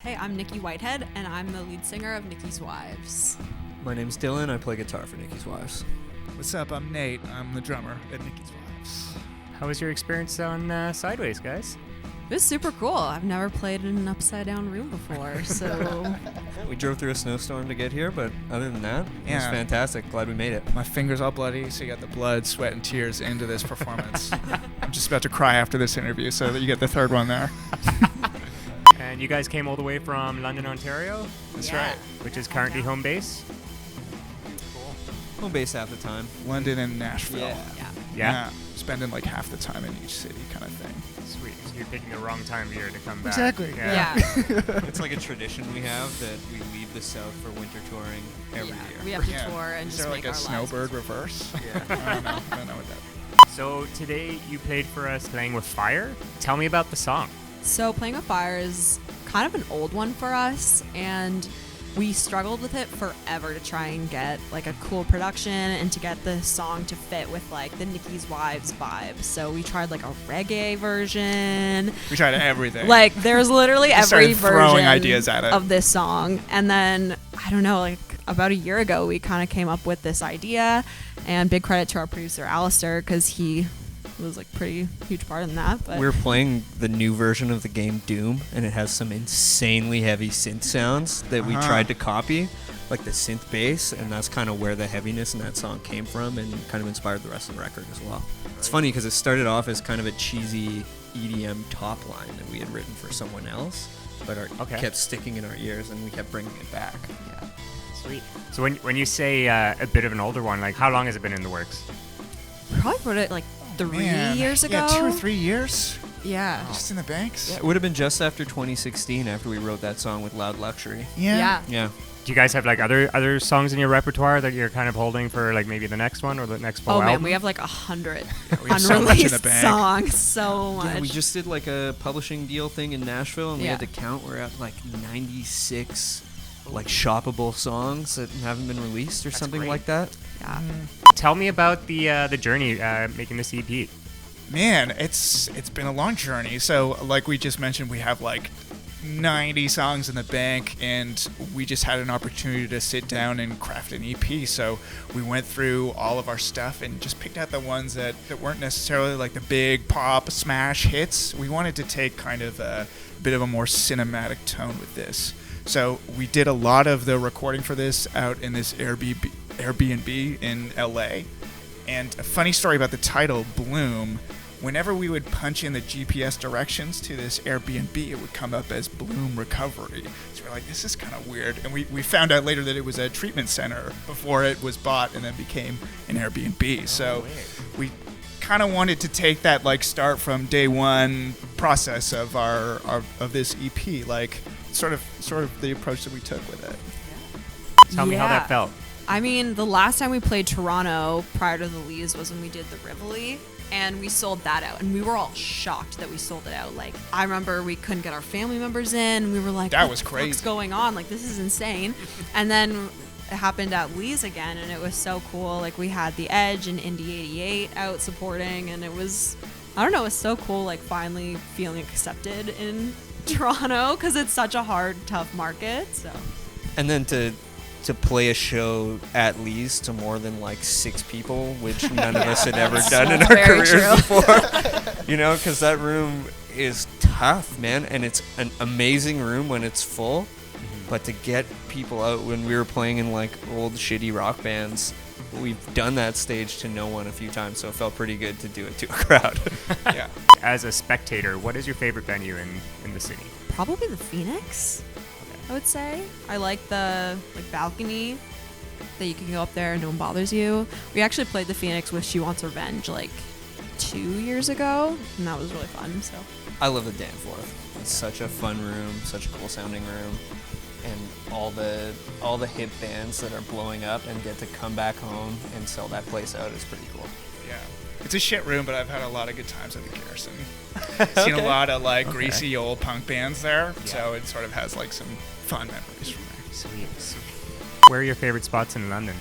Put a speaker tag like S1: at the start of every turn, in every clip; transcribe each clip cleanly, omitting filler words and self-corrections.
S1: Hey, I'm Nikki Whitehead, and I'm the lead singer of NIKKI'S Wives.
S2: My name's Dylan. I play guitar for NIKKI'S Wives.
S3: What's up? I'm Nate. I'm the drummer at NIKKI'S Wives.
S4: How was your experience on Sideways, guys?
S1: It was super cool. I've never played in an upside-down room before, so...
S2: We drove through a snowstorm to get here, but other than that, it was fantastic. Glad we made it.
S3: My finger's all bloody, so you got the blood, sweat, and tears into this performance. I'm just about to cry after this interview, so that you get the third one there.
S4: And you guys came all the way from London, Ontario?
S3: That's right.
S4: Which is currently home base?
S2: Home base half the time.
S3: London and Nashville.
S4: Yeah?
S3: Spending like half the time in each city kind of thing.
S4: Sweet. So you're picking the wrong time of year to come back.
S3: Exactly.
S1: Yeah.
S2: It's like a tradition we have that we leave the South for winter touring every year.
S1: We have to tour and
S3: Is
S1: just
S3: there
S1: make
S3: like a
S1: our
S3: snowbird
S1: lives.
S3: reverse?
S2: Yeah.
S3: I don't know what that.
S4: So today you played for us Playing with Fire. Tell me about the song.
S1: So Playing with Fire is kind of an old one for us, and we struggled with it forever to try and get like a cool production and to get the song to fit with like the NIKKI'S Wives vibe. So we tried like a reggae version.
S3: We tried everything.
S1: Like there's literally
S3: Just
S1: every
S3: started throwing
S1: version
S3: ideas at it.
S1: of this song. And then I don't know, like about a year ago, we kind of came up with this idea. And big credit to our producer Alistair, because he was like pretty huge part in that. But
S2: We're playing the new version of the game Doom, and it has some insanely heavy synth sounds that we tried to copy, like the synth bass, and that's kind of where the heaviness in that song came from and kind of inspired the rest of the record as well. It's funny because it started off as kind of a cheesy EDM top line that we had written for someone else, but kept sticking in our ears, and we kept bringing it back.
S1: yeah.
S4: Sweet. So when you say a bit of an older one, like how long has it been in the works?
S1: We probably wrote it like 3 years ago.
S3: Yeah, 2 or 3 years.
S1: Yeah.
S3: Just in the banks.
S2: Yeah, it would have been just after 2016 after we wrote that song with Loud Luxury.
S1: Yeah.
S2: Yeah.
S4: Do you guys have like other songs in your repertoire that you're kind of holding for like maybe the next one or the next full
S1: Oh
S4: album?
S1: man, we have like 100
S3: we have so much in the
S1: unreleased
S3: bank.
S1: songs. So much.
S2: Yeah, we just did like a publishing deal thing in Nashville, and we
S1: Yeah.
S2: had to count. We're at like 96 like shoppable songs that haven't been released or something
S4: great.
S2: like that.
S1: Yeah.
S4: Tell me about the journey making this EP.
S3: Man, it's been a long journey. So, like we just mentioned, we have like 90 songs in the bank, and we just had an opportunity to sit down and craft an EP. So we went through all of our stuff and just picked out the ones that weren't necessarily like the big pop smash hits. We wanted to take kind of a bit of a more cinematic tone with this. So we did a lot of the recording for this out in this Airbnb in LA. And a funny story about the title, Bloom, whenever we would punch in the GPS directions to this Airbnb, it would come up as Bloom Recovery. So we're like, this is kind of weird. And we found out later that it was a treatment center before it was bought and then became an Airbnb. So we kind of wanted to take that like start from day one process of of this EP, like sort of the approach that we took with it.
S4: Tell me how that felt.
S1: I mean, the last time we played Toronto prior to the Lees was when we did the Rivoli, and we sold that out, and we were all shocked that we sold it out. Like, I remember we couldn't get our family members in, and we were like,
S3: that was
S1: what
S3: crazy.
S1: What's going on? Like, this is insane. And then it happened at Lee's again, and it was so cool. Like, we had The Edge and Indie 88 out supporting, and it was, I don't know, it was so cool, like, finally feeling accepted in Toronto, because it's such a hard, tough market, so.
S2: And then to play a show at least to more than like 6 people, which none of us had ever done in our
S1: very
S2: careers
S1: true.
S2: before. You know, because that room is tough, man, and it's an amazing room when it's full. But to get people out, when we were playing in like old shitty rock bands, we've done that stage to no one a few times, so it felt pretty good to do it to a crowd.
S3: Yeah.
S4: As a spectator, what is your favorite venue in the city?
S1: Probably the Phoenix, I would say. I like the balcony that you can go up there and no one bothers you. We actually played the Phoenix with She Wants Revenge like 2 years ago, and that was really fun. So
S2: I love the Danforth. It's such a fun room, such a cool sounding room, and all the hip bands that are blowing up and get to come back home and sell that place out is pretty cool.
S3: Yeah. It's a shit room, but I've had a lot of good times at the Garrison. Seen a lot of like greasy old punk bands there, so it sort of has like some fun memories from there.
S4: Sweet. Where are your favorite spots in London?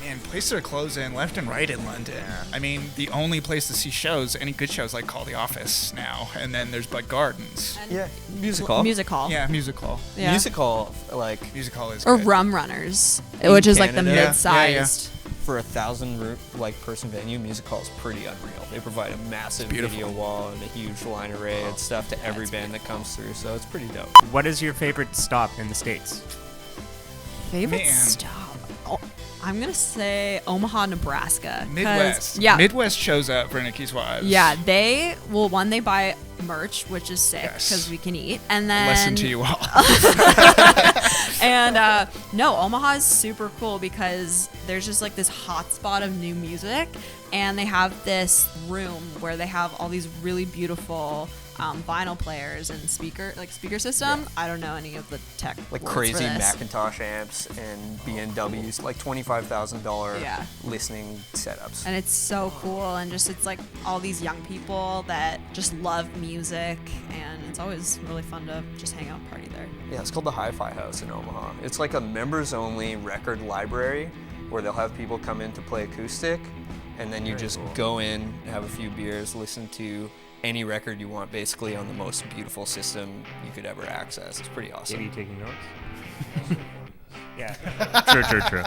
S3: Man, places are closing left and right in London. I mean, the only place to see shows, any good shows, like Call the Office now, and then there's Bud Gardens.
S2: Yeah, music hall.
S1: Music hall.
S3: Yeah, Music Hall.
S1: Yeah.
S2: Music hall, like
S3: Music Hall is
S1: Or
S3: good.
S1: Rum Runners,
S2: In
S1: which is like the
S2: Canada? Yeah,
S1: mid-sized.
S2: for a 1,000 person venue, music hall is pretty unreal. They provide a massive video wall and a huge line array and stuff to every band that comes through, so it's pretty dope.
S4: What is your favorite stop in the States?
S1: Favorite
S3: Man.
S1: stop? Oh, I'm gonna say Omaha, Nebraska. 'cause-
S3: Midwest.
S1: Yeah.
S3: Midwest shows up for Nikki's Wives.
S1: Yeah, they buy merch, which is sick
S3: Yes.
S1: because we can eat, and then
S3: Listen to you all.
S1: And no, Omaha is super cool because there's just like this hotspot of new music, and they have this room where they have all these really beautiful vinyl players and speaker system.
S2: Yeah.
S1: I don't know any of the tech
S2: Like
S1: words
S2: crazy
S1: for this.
S2: Macintosh amps and BNWs, like $25,000
S1: Yeah.
S2: listening setups.
S1: And it's so cool, and just it's like all these young people that just love music, and it's always really fun to just hang out and party there.
S2: Yeah, it's called the Hi-Fi House in Omaha. It's like a members-only record library where they'll have people come in to play acoustic, and then you
S4: Very
S2: just
S4: cool.
S2: go in, have a few beers, listen to any record you want, basically on the most beautiful system you could ever access. It's pretty
S4: Are you
S2: awesome.
S4: taking notes? Yeah. True.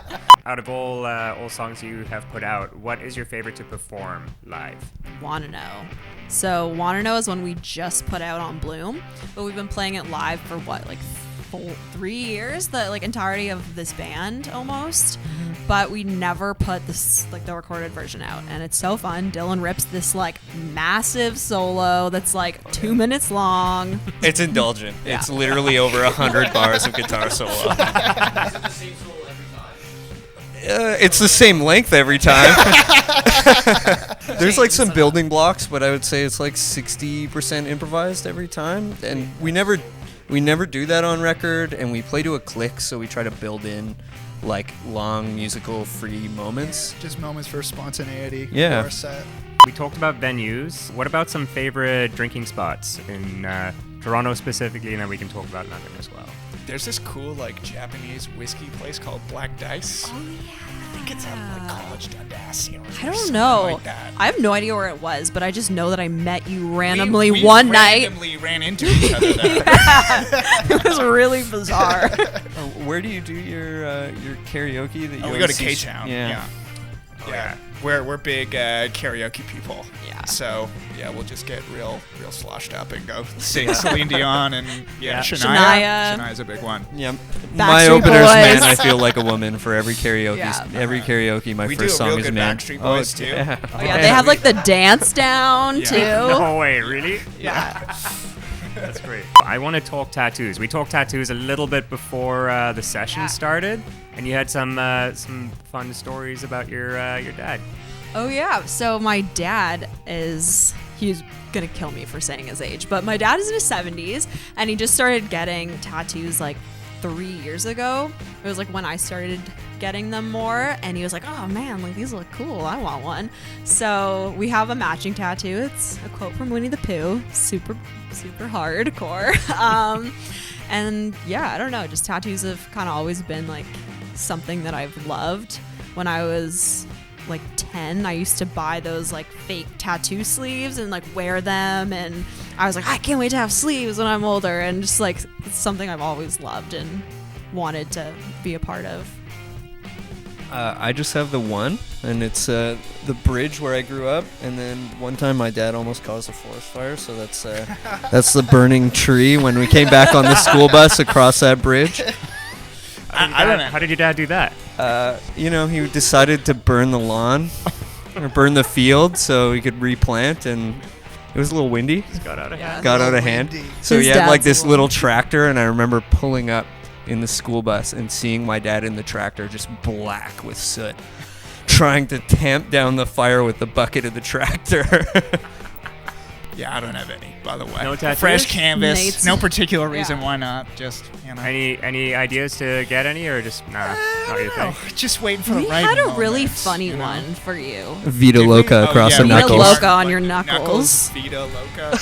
S4: Out of all songs you have put out, what is your favorite to perform live?
S1: Wanna Know. So Wanna Know is one we just put out on Bloom, but we've been playing it live for what, like 3 years, the like entirety of this band almost. But we never put this like the recorded version out, and it's so fun. Dylan rips this like massive solo that's like 2 minutes long.
S2: It's indulgent.
S1: Yeah.
S2: It's literally over 100 bars of guitar solo. It's the same length every time. There's like some building blocks, but I would say it's like 60% improvised every time. And we never do that on record, and we play to a click, so we try to build in like long musical free moments.
S3: Just moments for spontaneity.
S2: Yeah.
S3: For our set.
S4: We talked about venues. What about some favorite drinking spots in Toronto specifically, and then we can talk about London as well.
S3: There's this cool like Japanese whiskey place called Black Dice.
S1: Oh yeah.
S3: I think it's at like College Dundas.
S1: I
S3: or
S1: don't
S3: something
S1: know.
S3: Like that.
S1: I have no idea where it was, but I just know that I met you randomly
S3: we
S1: one night.
S3: randomly ran into each other there.
S1: It was really bizarre.
S2: Where do you do your karaoke? That you
S3: Oh, we go to
S2: always see
S3: K-Town. Yeah.
S4: yeah.
S3: We're big karaoke people.
S1: Yeah.
S3: So yeah, we'll just get real sloshed up and go sing Celine Dion and
S4: Yeah.
S1: Shania.
S3: Shania's a big one.
S2: Yeah, my
S1: Backstreet
S2: opener's
S1: Boys.
S2: "Man, I Feel Like a Woman" for every karaoke.
S1: Yeah.
S2: Every karaoke, my
S3: We do
S2: first
S3: a
S2: song
S3: real
S2: is
S3: good
S2: "Man."
S3: Backstreet Boys, too.
S2: Yeah.
S1: Oh, yeah, they have like the dance down
S3: Yeah.
S1: too.
S4: No way, really?
S1: Yeah.
S4: That's great. I want to talk tattoos. We talked tattoos a little bit before the session
S1: Yeah.
S4: started, and you had some fun stories about your dad.
S1: Oh yeah. So my dad he's gonna kill me for saying his age, but my dad is in his 70s, and he just started getting tattoos like 3 years ago. It was like when I started getting them more, and he was like, "Oh man, like these look cool. I want one." So we have a matching tattoo. It's a quote from Winnie the Pooh. Super hardcore. And yeah, I don't know. Just tattoos have kind of always been like something that I've loved. When I was like 10, I used to buy those like fake tattoo sleeves and like wear them, and I was like, I can't wait to have sleeves when I'm older, and just like it's something I've always loved and wanted to be a part of.
S2: I just have the one, and it's the bridge where I grew up. And then one time my dad almost caused a forest fire, so that's the burning tree when we came back on the school bus across that bridge.
S3: I don't know.
S4: How did your dad do that?
S2: He decided to burn the lawn or burn the field so he could replant, and it was a little windy.
S4: Just got out of hand.
S2: Got out of hand.
S3: Windy.
S2: So
S1: His
S2: he had like
S1: dad's
S2: this
S1: a
S2: little
S1: little-
S2: tractor, and I remember pulling up in the school bus and seeing my dad in the tractor just black with soot, trying to tamp down the fire with the bucket of the tractor.
S3: Yeah, I don't have any, by the way.
S4: No tattoos?
S3: Fresh canvas.
S1: Nate's-
S3: No particular reason
S1: Yeah.
S3: why not. Just,
S4: Any ideas to get any, or just not your thing?
S3: just waiting for the
S1: We
S3: right
S1: had a
S3: moment,
S1: really funny
S3: you know?
S1: one for you.
S2: Vita
S3: Did we?
S2: Loca
S3: Oh,
S2: across
S3: yeah,
S2: the
S3: Vita
S2: knuckles.
S1: Loca on your knuckles.
S3: Vita Loca.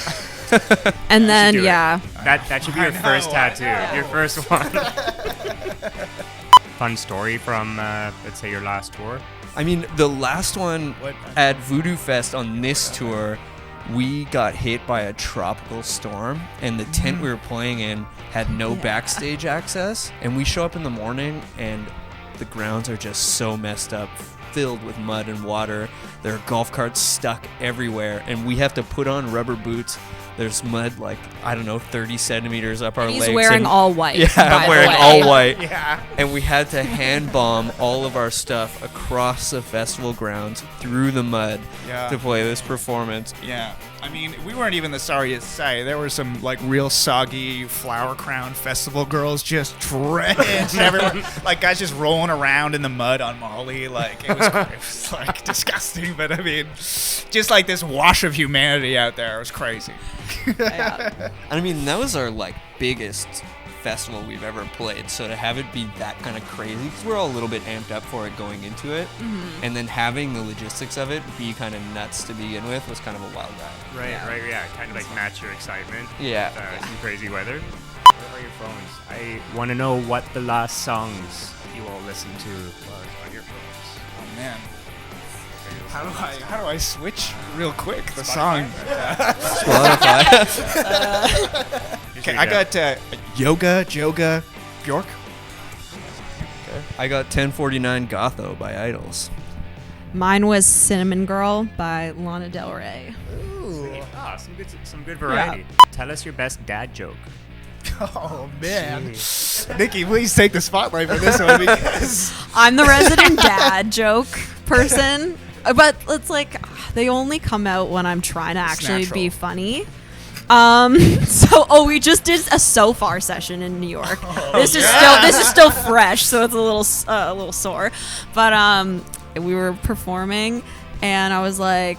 S1: And then
S4: do it.
S1: yeah,
S4: That should be your
S3: I know,
S4: first
S3: I
S4: tattoo.
S3: know.
S4: Your first one. fun story from, let's say, your last tour?
S2: I mean, the last one at Voodoo Fest on this tour, we got hit by a tropical storm, and the tent we were playing in had no backstage access. And we show up in the morning, and the grounds are just so messed up, filled with mud and water. There are golf carts stuck everywhere, and we have to put on rubber boots. There's mud, like, I don't know, 30 centimeters up our legs.
S1: He's wearing all white.
S2: Yeah, I'm wearing all white.
S3: Yeah.
S2: And we had to hand bomb all of our stuff across the festival grounds through the mud to play this performance.
S3: Yeah. I mean, we weren't even the sorriest sight. There were some, like, real soggy flower crown festival girls just drenched everywhere. Like, guys just rolling around in the mud on Molly. Like, it was like, disgusting. But, I mean, just, like, this wash of humanity out there. It was crazy.
S1: Yeah.
S2: I mean, that was our, like, biggest festival we've ever played, so to have it be that kind of crazy, because we're all a little bit amped up for it going into it, and then having the logistics of it be kind of nuts to begin with was kind of a wild ride.
S4: Right, kind of like match your excitement.
S2: Yeah.
S4: With, some crazy weather. What about your phones? I want to know what the last songs you all listened to was on your phones.
S3: Oh, man. How do I switch real quick the song?
S2: Spotify.
S3: Okay, I got Yoga, Joga, Bjork.
S2: I got 1049 Gotho by Idols.
S1: Mine was Cinnamon Girl by Lana Del Rey.
S4: Ooh. Some good variety. Tell us your best dad joke.
S3: Oh, man. Nikki, please take the spotlight for this one because
S1: I'm the resident dad joke person. But it's like they only come out when I'm trying to actually be funny. We just did a So Far session in New York. This is still fresh, so it's a little sore. But we were performing, and I was like,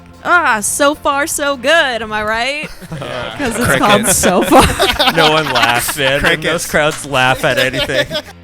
S1: so far so good. Am I right? Because it's called So Far.
S2: No one laughs, man. Those crowds laugh at anything.